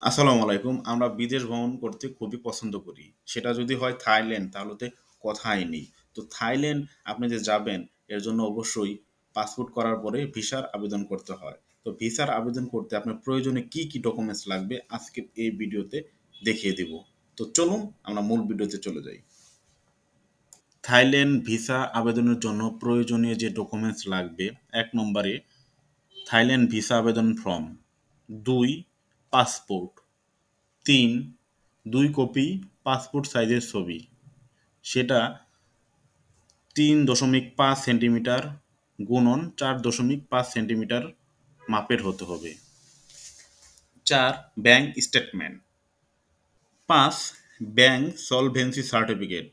আসসালামু আলাইকুম। আমরা বিদেশ ভ্রমণ করতে খুবই পছন্দ করি। সেটা যদি হয় থাইল্যান্ড তাহলে তো কথাই নেই। তো থাইল্যান্ড আপনি যে যাবেন এর জন্য অবশ্যই পাসপোর্ট করার পরে ভিসার আবেদন করতে হয়। তো ভিসার আবেদন করতে আপনার প্রয়োজনে কি ডকুমেন্টস লাগবে আজকের এই ভিডিওতে দেখিয়ে দেব। তো চলুন আমরা মূল ভিডিওতে চলে যাই। থাইল্যান্ড ভিসা আবেদনের জন্য প্রয়োজনীয় যে ডকুমেন্টস লাগবে ১ নম্বরে থাইল্যান্ড ভিসা আবেদন ফর্ম, ২ পাসপোর্ট, ৩ ২ কপি পাসপোর্ট সাইজের ছবি, সেটা ৩.৫ সেন্টিমিটার গুণন ৪.৫ সেন্টিমিটার মাপের হতে হবে। ৪ bank statement. ৫ bank solvency certificate,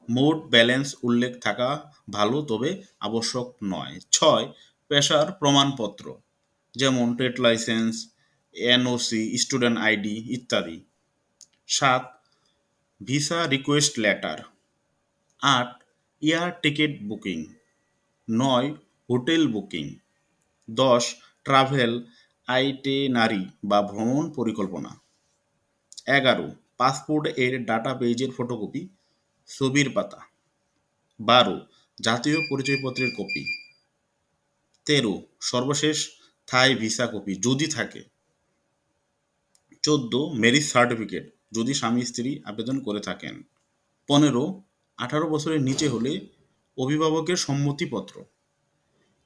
মোট ব্যালেন্স উল্লেখ থাকা ভালো তবে আবশ্যক নয়। ৬ পেশার প্রমাণপত্র যেমন trade licence, NOC, student ID ইত্যাদি। ৭ visa request letter. ৮ air ticket booking. ৯ hotel booking. ১০ travel itinerary বা ভ্রমণ পরিকল্পনা। ১১ পাসপোর্ট এর ডাটা পেজের ফটোকপি, ছবির পাতা। ১২ জাতীয় পরিচয়পত্রের কপি। ১৩ সর্বশেষ থাই ভিসা কপি যদি থাকে। ১৪ ম্যারেজ সার্টিফিকেট যদি স্বামী স্ত্রী আবেদন করে থাকেন। ১৫ ১৮ বছরের নিচে হলে অভিভাবকের সম্মতিপত্র।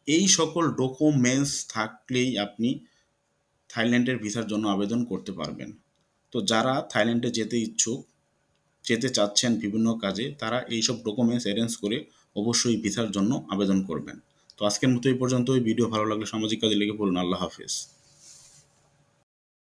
এই সকল ডকুমেন্টস থাকলেই আপনি থাইল্যান্ডের ভিসার জন্য আবেদন করতে পারবেন। তো যারা থাইল্যান্ডে যেতে ইচ্ছুক, যেতে চাচ্ছেন বিভিন্ন কাজে, তারা এইসব ডকুমেন্টস অ্যারেঞ্জ করে অবশ্যই ভিসার জন্য আবেদন করবেন। তো আজকের মতো এই পর্যন্তই। ভিডিও ভালো লাগলে সামাজিক কাজে লেগে পড়ুন। আল্লাহ হাফেজ।